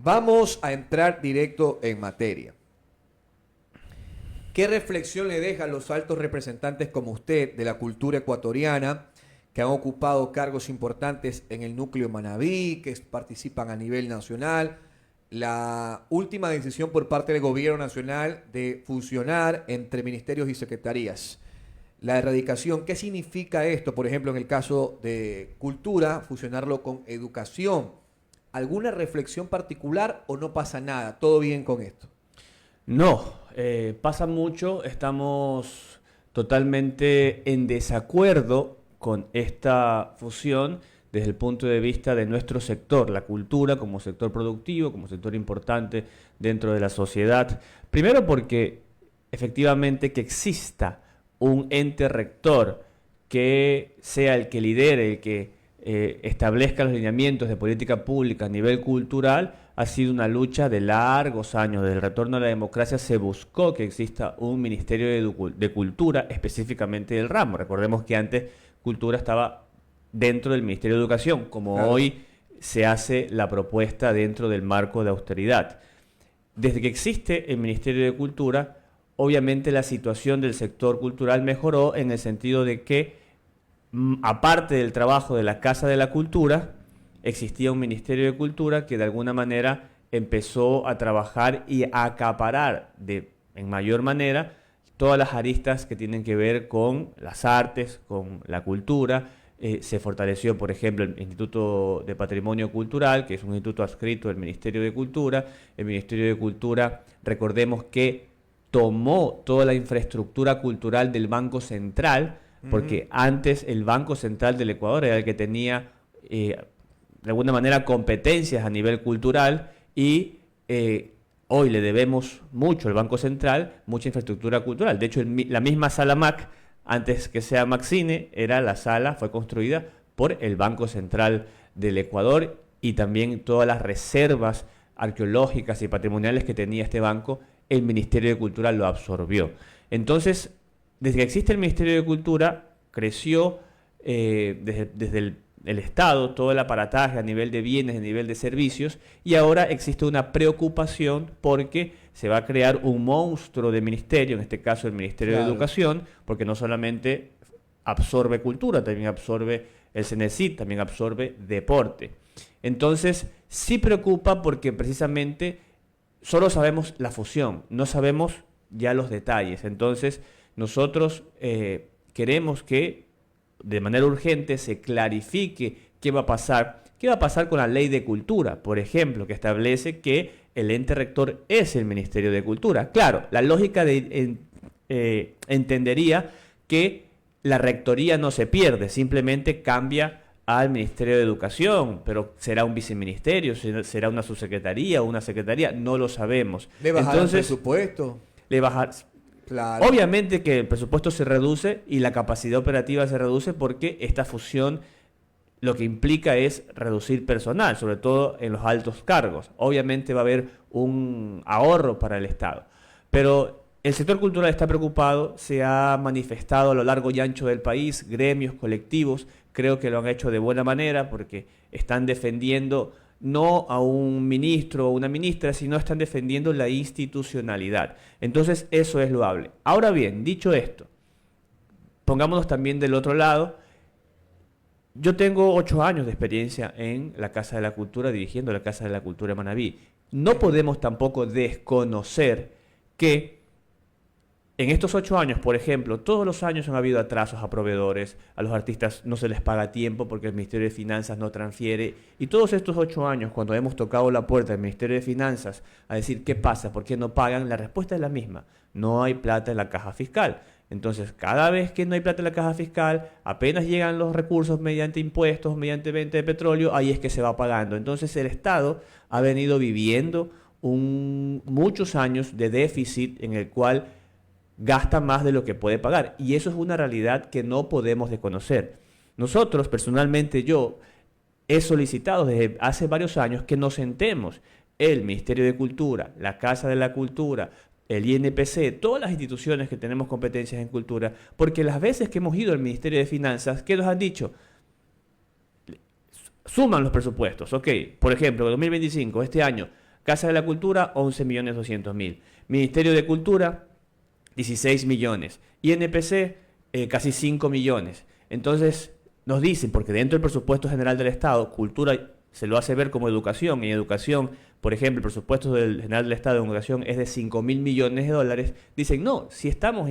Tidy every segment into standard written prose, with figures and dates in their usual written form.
Vamos a entrar directo en materia. ¿Qué reflexión le deja a los altos representantes como usted de la cultura ecuatoriana que han ocupado cargos importantes en el núcleo Manabí, que participan a nivel nacional? La última decisión por parte del gobierno nacional de fusionar entre ministerios y secretarías. La erradicación, ¿qué significa esto? Por ejemplo, en el caso de cultura, fusionarlo con educación. ¿Alguna reflexión particular o no pasa nada? ¿Todo bien con esto? No, pasa mucho. Estamos totalmente en desacuerdo con esta fusión desde el punto de vista de nuestro sector, la cultura como sector productivo, como sector importante dentro de la sociedad. Primero porque efectivamente que exista un ente rector que sea el que lidere, el que establezca los lineamientos de política pública a nivel cultural, ha sido una lucha de largos años. Desde el retorno a la democracia se buscó que exista un Ministerio de Cultura, específicamente del ramo. Recordemos que antes Cultura estaba dentro del Ministerio de Educación, como claro, hoy se hace la propuesta dentro del marco de austeridad. Desde que existe el Ministerio de Cultura, obviamente la situación del sector cultural mejoró en el sentido de que, aparte del trabajo de la Casa de la Cultura, existía un Ministerio de Cultura que de alguna manera empezó a trabajar y a acaparar en mayor manera todas las aristas que tienen que ver con las artes, con la cultura. Se fortaleció, por ejemplo, el Instituto de Patrimonio Cultural, que es un instituto adscrito del Ministerio de Cultura. El Ministerio de Cultura, recordemos que tomó toda la infraestructura cultural del Banco Central, porque antes el Banco Central del Ecuador era el que tenía, de alguna manera, competencias a nivel cultural y hoy le debemos mucho al Banco Central, mucha infraestructura cultural. De hecho, la misma Sala MAC, antes que sea MACCINE, fue construida por el Banco Central del Ecuador, y también todas las reservas arqueológicas y patrimoniales que tenía este banco, el Ministerio de Cultura lo absorbió. Entonces, desde que existe el Ministerio de Cultura, creció desde el Estado todo el aparataje a nivel de bienes, a nivel de servicios, y ahora existe una preocupación porque se va a crear un monstruo de ministerio, en este caso el Ministerio de Educación, porque no solamente absorbe cultura, también absorbe el CENESID, también absorbe deporte. Entonces, sí preocupa porque precisamente solo sabemos la fusión, no sabemos ya los detalles. Entonces, nosotros queremos que de manera urgente se clarifique qué va a pasar. ¿Qué va a pasar con la ley de cultura, por ejemplo, que establece que el ente rector es el Ministerio de Cultura? Claro, la lógica entendería que la rectoría no se pierde, simplemente cambia al Ministerio de Educación, pero será un viceministerio, será una subsecretaría o una secretaría, no lo sabemos. ¿Le bajará el presupuesto? Claro. Obviamente que el presupuesto se reduce y la capacidad operativa se reduce porque esta fusión lo que implica es reducir personal, sobre todo en los altos cargos. Obviamente va a haber un ahorro para el Estado, pero el sector cultural está preocupado, se ha manifestado a lo largo y ancho del país, gremios, colectivos, creo que lo han hecho de buena manera porque están defendiendo no a un ministro o una ministra, sino están defendiendo la institucionalidad. Entonces eso es loable. Ahora bien, dicho esto, pongámonos también del otro lado. Yo tengo 8 años de experiencia en la Casa de la Cultura, dirigiendo la Casa de la Cultura de Manabí. No podemos tampoco desconocer que en estos 8 años, por ejemplo, todos los años han habido atrasos a proveedores, a los artistas no se les paga a tiempo porque el Ministerio de Finanzas no transfiere. Y todos estos 8 años, cuando hemos tocado la puerta del Ministerio de Finanzas a decir qué pasa, por qué no pagan, la respuesta es la misma: no hay plata en la caja fiscal. Entonces, cada vez que no hay plata en la caja fiscal, apenas llegan los recursos mediante impuestos, mediante venta de petróleo, ahí es que se va pagando. Entonces, el Estado ha venido viviendo muchos años de déficit en el cual gasta más de lo que puede pagar. Y eso es una realidad que no podemos desconocer. Nosotros, personalmente, yo he solicitado desde hace varios años que nos sentemos, el Ministerio de Cultura, la Casa de la Cultura, el INPC, todas las instituciones que tenemos competencias en cultura, porque las veces que hemos ido al Ministerio de Finanzas, ¿qué nos han dicho? Suman los presupuestos, ok, por ejemplo, en 2025, este año, Casa de la Cultura, 11.200.000. Ministerio de Cultura, 16 millones. INPC, casi 5 millones. Entonces, nos dicen, porque dentro del presupuesto general del Estado, cultura se lo hace ver como educación, y educación, por ejemplo, el presupuesto del general del Estado en educación es de 5.000 millones de dólares, dicen, no, si estamos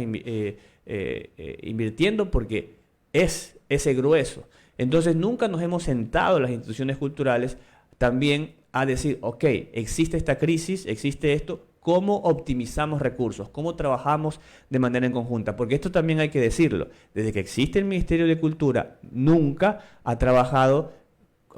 invirtiendo porque es ese grueso. Entonces, nunca nos hemos sentado las instituciones culturales también a decir, ok, existe esta crisis, existe esto, ¿cómo optimizamos recursos? ¿Cómo trabajamos de manera en conjunta? Porque esto también hay que decirlo. Desde que existe el Ministerio de Cultura, nunca ha trabajado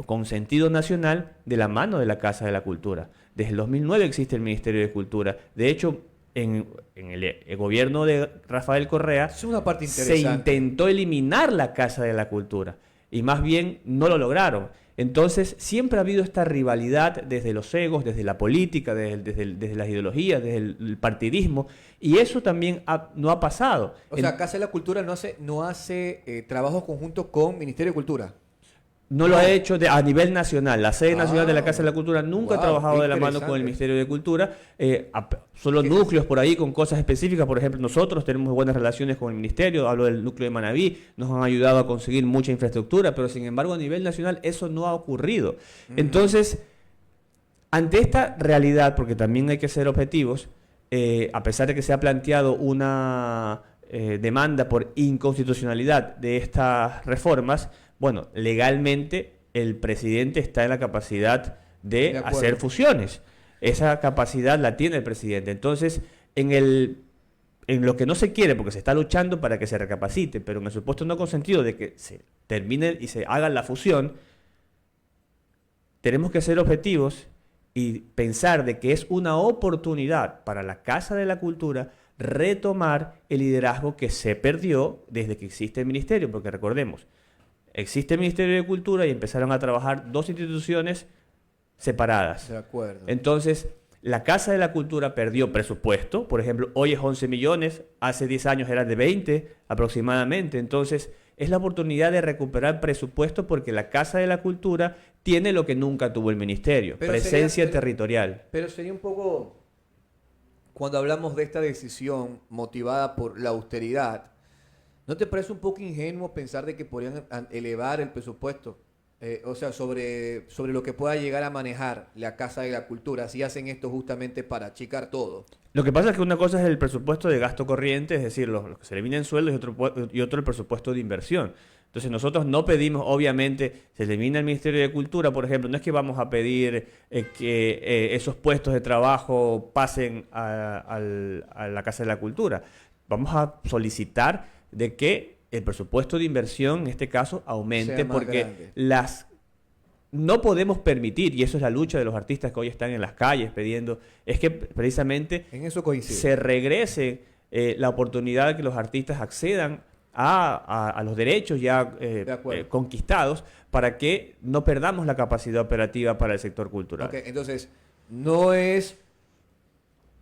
con sentido nacional de la mano de la Casa de la Cultura. Desde el 2009 existe el Ministerio de Cultura. De hecho, en el gobierno de Rafael Correa es una parte se interesante. intentó eliminar la Casa de la Cultura y más bien no lo lograron. Entonces, siempre ha habido esta rivalidad desde los egos, desde la política, desde las ideologías, desde el partidismo, y eso también no ha pasado. O sea, Casa de la Cultura no hace trabajos conjuntos con Ministerio de Cultura. No lo ha hecho a nivel nacional. La sede nacional de la Casa de la Cultura nunca ha trabajado de la mano con el Ministerio de Cultura. Solo núcleos por ahí con cosas específicas. Por ejemplo, nosotros tenemos buenas relaciones con el Ministerio. Hablo del núcleo de Manabí. Nos han ayudado a conseguir mucha infraestructura. Pero sin embargo, a nivel nacional eso no ha ocurrido. Entonces, ante esta realidad, porque también hay que ser objetivos, a pesar de que se ha planteado una demanda por inconstitucionalidad de estas reformas, bueno, legalmente el presidente está en la capacidad de hacer fusiones. Esa capacidad la tiene el presidente. Entonces, en lo que no se quiere, porque se está luchando para que se recapacite, pero en el supuesto no consentido de que se termine y se haga la fusión, tenemos que ser objetivos y pensar de que es una oportunidad para la Casa de la Cultura retomar el liderazgo que se perdió desde que existe el ministerio, porque recordemos, existe el Ministerio de Cultura y empezaron a trabajar dos instituciones separadas. De acuerdo. Entonces, la Casa de la Cultura perdió presupuesto. Por ejemplo, hoy es 11 millones, hace 10 años eran de 20 aproximadamente. Entonces, es la oportunidad de recuperar presupuesto porque la Casa de la Cultura tiene lo que nunca tuvo el Ministerio, presencia territorial. Pero sería un poco, cuando hablamos de esta decisión motivada por la austeridad, ¿no te parece un poco ingenuo pensar de que podrían elevar el presupuesto? O sea, sobre lo que pueda llegar a manejar la Casa de la Cultura, si hacen esto justamente para achicar todo. Lo que pasa es que una cosa es el presupuesto de gasto corriente, es decir, lo que se elimina en sueldos, y otro el presupuesto de inversión. Entonces nosotros no pedimos, obviamente, se elimina el Ministerio de Cultura, por ejemplo, no es que vamos a pedir que esos puestos de trabajo pasen a la Casa de la Cultura. Vamos a solicitar de que el presupuesto de inversión, en este caso, aumente, porque no podemos permitir, y eso es la lucha de los artistas que hoy están en las calles pidiendo, es que precisamente en eso se regrese la oportunidad de que los artistas accedan a los derechos ya conquistados para que no perdamos la capacidad operativa para el sector cultural. Okay, entonces, no es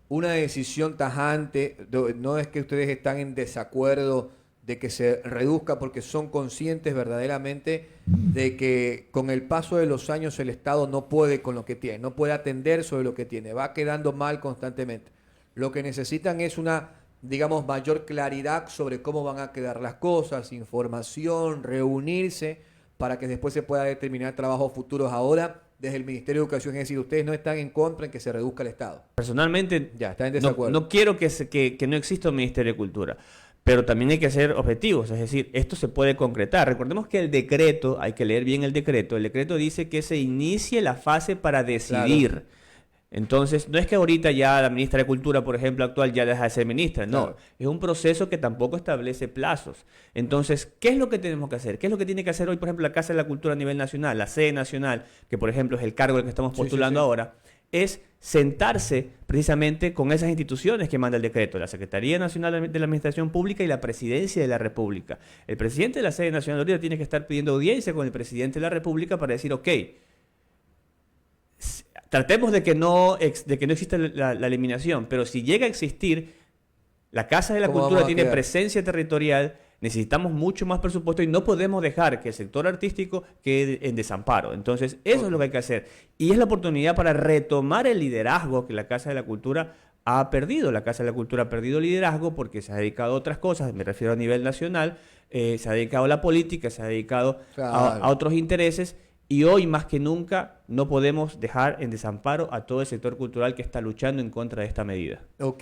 una decisión tajante, no es que ustedes están en desacuerdo de que se reduzca porque son conscientes verdaderamente de que con el paso de los años el Estado no puede con lo que tiene, no puede atender sobre lo que tiene, va quedando mal constantemente. Lo que necesitan es una, digamos, mayor claridad sobre cómo van a quedar las cosas, información, reunirse para que después se pueda determinar trabajos futuros ahora desde el Ministerio de Educación. Es decir, ustedes no están en contra en que se reduzca el Estado. Personalmente, están en desacuerdo. No quiero que no exista un Ministerio de Cultura. Pero también hay que ser objetivos, es decir, esto se puede concretar. Recordemos que el decreto, hay que leer bien el decreto dice que se inicie la fase para decidir. Claro. Entonces, no es que ahorita ya la ministra de Cultura, por ejemplo, actual, ya deja de ser ministra, no. Claro. Es un proceso que tampoco establece plazos. Entonces, ¿qué es lo que tenemos que hacer? ¿Qué es lo que tiene que hacer hoy, por ejemplo, la Casa de la Cultura a nivel nacional, la sede nacional, que por ejemplo es el cargo al que estamos postulando ahora? Es sentarse precisamente con esas instituciones que manda el decreto, la Secretaría Nacional de la Administración Pública y la Presidencia de la República. El presidente de la sede nacional ahorita tiene que estar pidiendo audiencia con el presidente de la República para decir, ok, tratemos de que no exista la eliminación, pero si llega a existir, la Casa de la Cultura tiene presencia territorial, Necesitamos mucho más presupuesto y no podemos dejar que el sector artístico quede en desamparo. Entonces, eso es lo que hay que hacer. Y es la oportunidad para retomar el liderazgo que la Casa de la Cultura ha perdido. La Casa de la Cultura ha perdido liderazgo porque se ha dedicado a otras cosas, me refiero a nivel nacional, se ha dedicado a la política, se ha dedicado a otros intereses. Y hoy más que nunca no podemos dejar en desamparo a todo el sector cultural que está luchando en contra de esta medida. Ok.